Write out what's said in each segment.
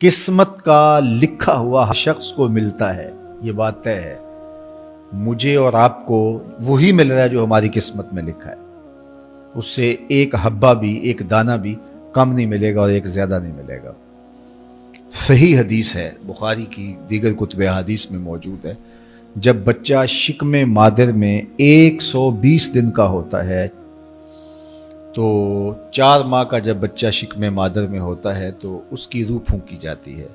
قسمت کا لکھا ہوا ہر شخص کو ملتا ہے، یہ بات طے ہے۔ مجھے اور آپ کو وہی مل رہا ہے جو ہماری قسمت میں لکھا ہے، اس سے ایک حبہ بھی، ایک دانہ بھی کم نہیں ملے گا اور ایک زیادہ نہیں ملے گا۔ صحیح حدیث ہے، بخاری کی دیگر کتب حدیث میں موجود ہے، جب بچہ شکم مادر میں 120 دن کا ہوتا ہے تو 4 ماہ کا جب بچہ شکم مادر میں ہوتا ہے تو اس کی روح پھونکی جاتی ہے،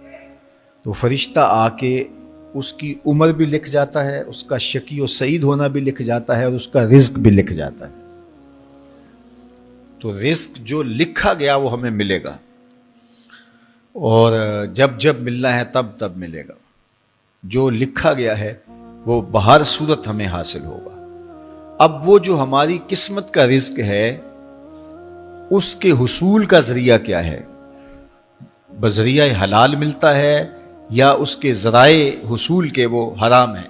تو فرشتہ آ کے اس کی عمر بھی لکھ جاتا ہے، اس کا شقی و سعید ہونا بھی لکھ جاتا ہے اور اس کا رزق بھی لکھ جاتا ہے۔ تو رزق جو لکھا گیا وہ ہمیں ملے گا، اور جب جب ملنا ہے تب تب ملے گا۔ جو لکھا گیا ہے وہ بہر صورت ہمیں حاصل ہوگا۔ اب وہ جو ہماری قسمت کا رزق ہے اس کے حصول کا ذریعہ کیا ہے؟ بذریعہ حلال ملتا ہے یا اس کے ذرائع حصول کے وہ حرام ہیں؟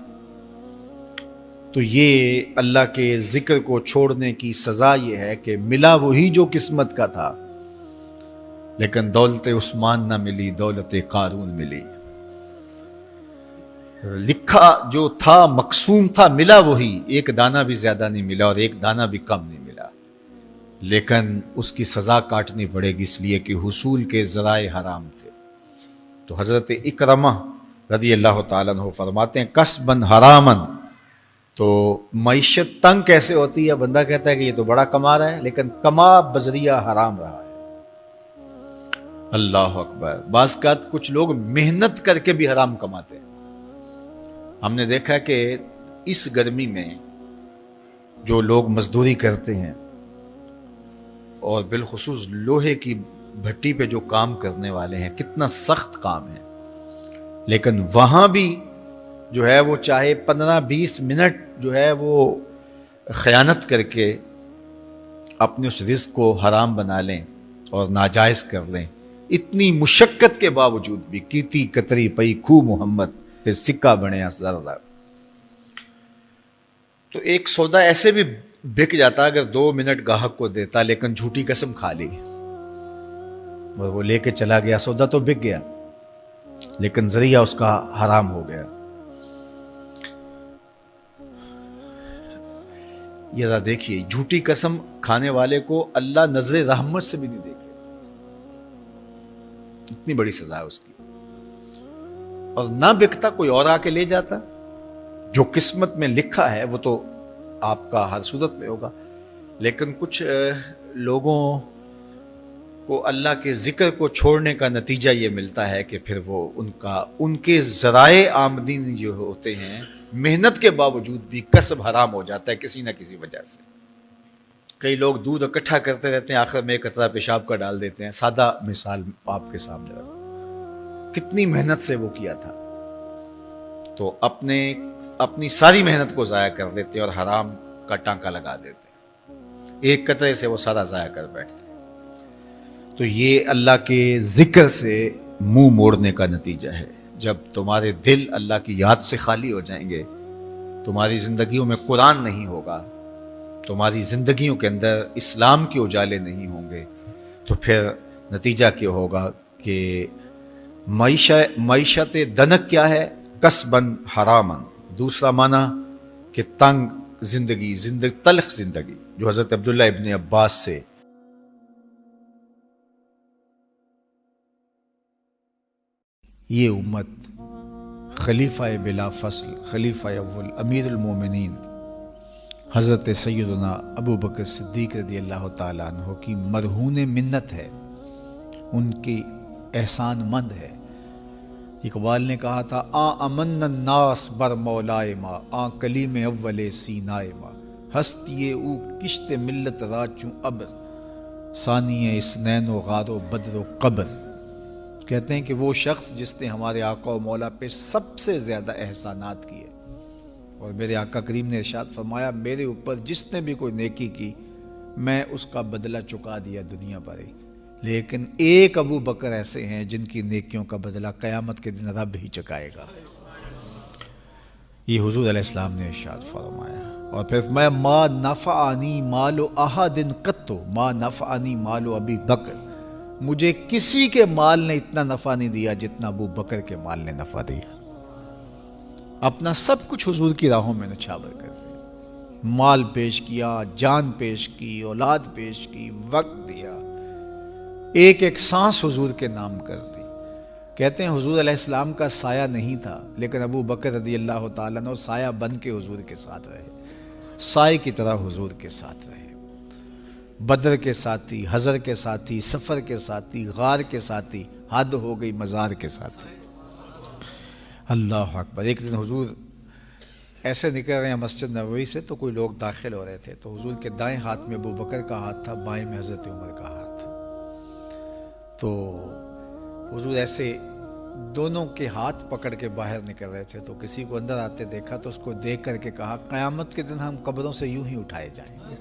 تو یہ اللہ کے ذکر کو چھوڑنے کی سزا یہ ہے کہ ملا وہی جو قسمت کا تھا، لیکن دولت عثمان نہ ملی، دولت قارون ملی۔ لکھا جو تھا، مقسوم تھا، ملا وہی، ایک دانہ بھی زیادہ نہیں ملا اور ایک دانہ بھی کم نہیں ملا، لیکن اس کی سزا کاٹنی پڑے گی اس لیے کہ حصول کے ذرائع حرام تھے۔ تو حضرت اکرمہ رضی اللہ تعالیٰ عنہ فرماتے ہیں کسبن حرامن، تو معیشت تنگ کیسے ہوتی ہے؟ بندہ کہتا ہے کہ یہ تو بڑا کما رہا ہے لیکن کما بذریعہ حرام رہا ہے۔ اللہ اکبر۔ بعض اوقات کچھ لوگ محنت کر کے بھی حرام کماتے ہیں۔ ہم نے دیکھا کہ اس گرمی میں جو لوگ مزدوری کرتے ہیں اور بالخصوص لوہے کی بھٹی پہ جو کام کرنے والے ہیں، کتنا سخت کام ہے، لیکن وہاں بھی جو ہے وہ چاہے 15-20 منٹ جو ہے وہ خیانت کر کے اپنے اس رزق کو حرام بنا لیں اور ناجائز کر لیں، اتنی مشقت کے باوجود بھی کیتی کتری پئی کھو محمد تے سکہ بنیا زردہ۔ تو ایک سودا ایسے بھی بک جاتا اگر 2 منٹ گاہک کو دیتا، لیکن جھوٹی قسم کھا لی اور وہ لے کے چلا گیا، سودا تو بک گیا لیکن ذریعہ اس کا حرام ہو گیا۔ یہ ذرا دیکھیے، جھوٹی قسم کھانے والے کو اللہ نظر رحمت سے بھی نہیں دیکھے، اتنی بڑی سزا ہے اس کی، اور نہ بکتا کوئی اور آ کے لے جاتا۔ جو قسمت میں لکھا ہے وہ تو آپ کا ہر صورت میں ہوگا، لیکن کچھ لوگوں کو اللہ کے ذکر کو چھوڑنے کا نتیجہ یہ ملتا ہے کہ پھر وہ ان کے ذرائع آمدنی جو ہوتے ہیں، محنت کے باوجود بھی کسب حرام ہو جاتا ہے کسی نہ کسی وجہ سے۔ کئی لوگ دودھ اکٹھا کرتے رہتے ہیں، آخر میں ایک قطرہ پیشاب کا ڈال دیتے ہیں۔ سادہ مثال آپ کے سامنے رکھوں، کتنی محنت سے وہ کیا تھا، تو اپنی ساری محنت کو ضائع کر دیتے اور حرام کا ٹانکا لگا دیتے، ایک قطرے سے وہ سارا ضائع کر بیٹھتے۔ تو یہ اللہ کے ذکر سے منہ موڑنے کا نتیجہ ہے۔ جب تمہارے دل اللہ کی یاد سے خالی ہو جائیں گے، تمہاری زندگیوں میں قرآن نہیں ہوگا، تمہاری زندگیوں کے اندر اسلام کے اجالے نہیں ہوں گے، تو پھر نتیجہ کیا ہوگا کہ معیشت دنک کیا ہے؟ کسبن حرامن۔ دوسرا معنی کہ تنگ زندگی، تلخ زندگی، جو حضرت عبداللہ ابن عباس سے یہ امت خلیفہ بلا فصل، خلیفہ اول، امیر المومنین حضرت سیدنا ابو بکر صدیق رضی اللہ تعالیٰ عنہ کی مرہون منت ہے، ان کی احسان مند ہے۔ اقبال نے کہا تھا امن الناس بر مولائے ما، کلیم اول سینائے ما، ہستی او کشت ملت را چوں ابر، ثانی اسنین و غار و بدر و قبر۔ کہتے ہیں کہ وہ شخص جس نے ہمارے آقا و مولا پہ سب سے زیادہ احسانات کیے، اور میرے آقا کریم نے ارشاد فرمایا میرے اوپر جس نے بھی کوئی نیکی کی میں اس کا بدلہ چکا دیا دنیا پر ہی، لیکن ایک ابو بکر ایسے ہیں جن کی نیکیوں کا بدلہ قیامت کے دن رب ہی چکائے گا۔ یہ حضور علیہ السلام نے ارشاد فرمایا، اور پھر فرمایا ما نفعنی مال احد قط، ما نفعنی مال ابی بکر مجھے کسی کے مال نے اتنا نفع نہیں دیا جتنا ابو بکر کے مال نے نفع دیا. اپنا سب کچھ حضور کی راہوں میں نچھاور کر دیا. مال پیش کیا، جان پیش کی، اولاد پیش کی، وقت دیا، ایک ایک سانس حضور کے نام کر دی. کہتے ہیں حضور علیہ السلام کا سایہ نہیں تھا، لیکن ابو بکر رضی اللہ تعالیٰ عنہ سایہ بن کے حضور کے ساتھ رہے، سائے کی طرح حضور کے ساتھ رہے. بدر کے ساتھی، حضر کے ساتھی، سفر کے ساتھی، غار کے ساتھی، حد ہو گئی مزار کے ساتھی. اللہ اکبر. ایک دن حضور ایسے نکل رہے ہیں مسجد نبوی سے تو کوئی لوگ داخل ہو رہے تھے، تو حضور کے دائیں ہاتھ میں ابو بکر کا ہاتھ تھا، بائیں میں حضرت عمر کا ہاتھ تھا. تو حضور ایسے دونوں کے ہاتھ پکڑ کے باہر نکل رہے تھے، تو کسی کو اندر آتے دیکھا تو اس کو دیکھ کر کے کہا قیامت کے دن ہم قبروں سے یوں ہی اٹھائے جائیں گے.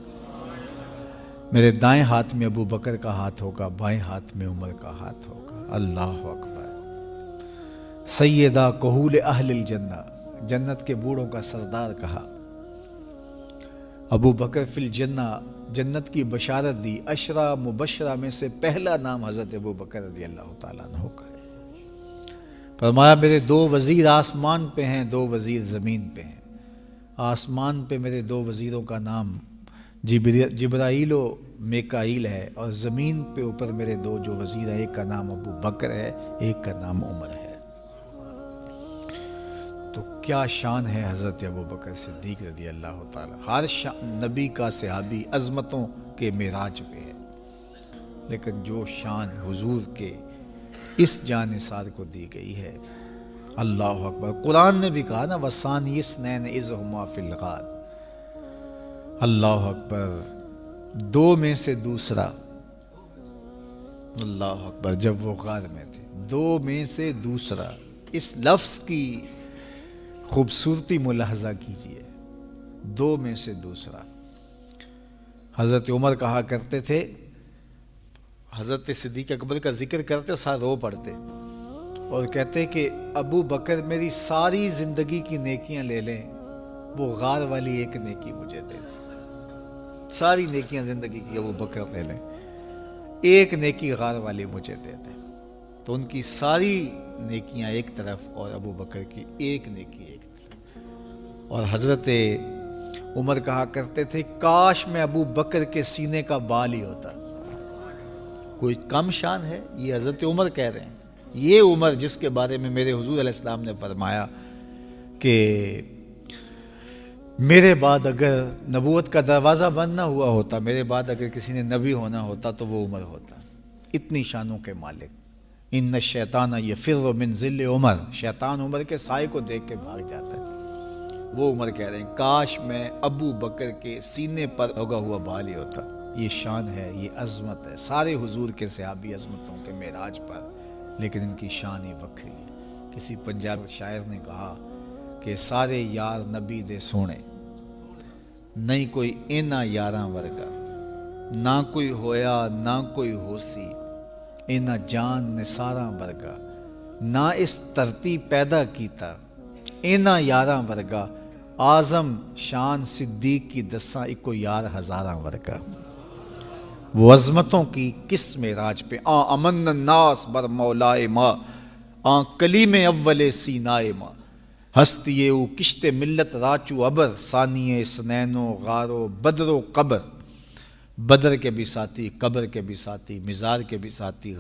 میرے دائیں ہاتھ میں ابو بکر کا ہاتھ ہوگا، بائیں ہاتھ میں عمر کا ہاتھ ہوگا. اللہ اکبر. سیدہ کہول اہل الجنہ، جنت کے بوڑھوں کا سردار کہا. ابو بکر فی الجنہ، جنت کی بشارت دی. عشرہ مبشرہ میں سے پہلا نام حضرت ابو بکر رضی اللہ تعالیٰ عنہ کا ہے. فرمایا میرے 2 وزیر آسمان پہ ہیں، 2 وزیر زمین پہ ہیں. آسمان پہ میرے 2 وزیروں کا نام جبرائیل و میکائیل ہے، اور زمین پہ اوپر میرے 2 جو وزیر ہیں، ایک کا نام ابو بکر ہے، ایک کا نام عمر ہے. تو کیا شان ہے حضرت ابو بکر صدیق رضی اللہ تعالیٰ. ہر نبی کا صحابی عظمتوں کے معراج پہ ہے، لیکن جو شان حضور کے اس جاں نثار کو دی گئی ہے، اللہ اکبر. قرآن نے بھی کہا نا وَثَانِيَ اثْنَيْنِ إِذْ هُمَا فِي الْغَارِ. اللہ اکبر. 2 میں سے دوسرا. اللہ اکبر. جب وہ غار میں تھے، 2 میں سے دوسرا. اس لفظ کی خوبصورتی ملاحظہ کیجئے. 2 میں سے دوسرا. حضرت عمر کہا کرتے تھے، حضرت صدیق اکبر کا ذکر کرتے ساتھ رو پڑتے اور کہتے کہ ابو بکر میری ساری زندگی کی نیکیاں لے لیں، وہ غار والی ایک نیکی مجھے دے دیں. ساری نیکیاں زندگی کی ابو بکر لے لیں، ایک نیکی غار والی مجھے دے دیں. تو ان کی ساری نیکیاں ایک طرف اور ابو بکر کی ایک نیکی ایک طرف. اور حضرت عمر کہا کرتے تھے کاش میں ابو بکر کے سینے کا بال ہی ہوتا. کوئی کم شان ہے؟ یہ حضرت عمر کہہ رہے ہیں. یہ عمر جس کے بارے میں میرے حضور علیہ السلام نے فرمایا کہ میرے بعد اگر نبوت کا دروازہ بند نہ ہوا ہوتا، میرے بعد اگر کسی نے نبی ہونا ہوتا تو وہ عمر ہوتا. اتنی شانوں کے مالک. ان الشیطان یفر من ظل عمر، شیطان عمر کے سائے کو دیکھ کے بھاگ جاتا ہے. وہ عمر کہہ رہے ہیں کاش میں ابو بکر کے سینے پر ہوگا ہوا بال ہی ہوتا. یہ شان ہے، یہ عظمت ہے. سارے حضور کے صحابی عظمتوں کے معراج پر، لیکن ان کی شان ہی وکری ہے. کسی پنجاب شاعر نے کہا کہ سارے یار نبی دے سونے، نہیں کوئی اینا یاراں ورگا، نہ کوئی ہویا نہ کوئی ہوسی، اینا جان نثاراں ورگا، نہ اس دھرتی پیدا کیتا اینا یاراں ورگا، اعظم شان صدیق کی دساں اکو یار ہزاراں ورگا. وہ عظمتوں کی کس معراج پہ امن الناس بر مولائے ما، کلیم اول سینائے ما، ہستی او کشت ملت راچو ابر، ثانی سنین و غار و بدر و قبر. بدر کے بھی ساتھی، قبر کے بھی ساتھی، مزار کے بھی ساتھی.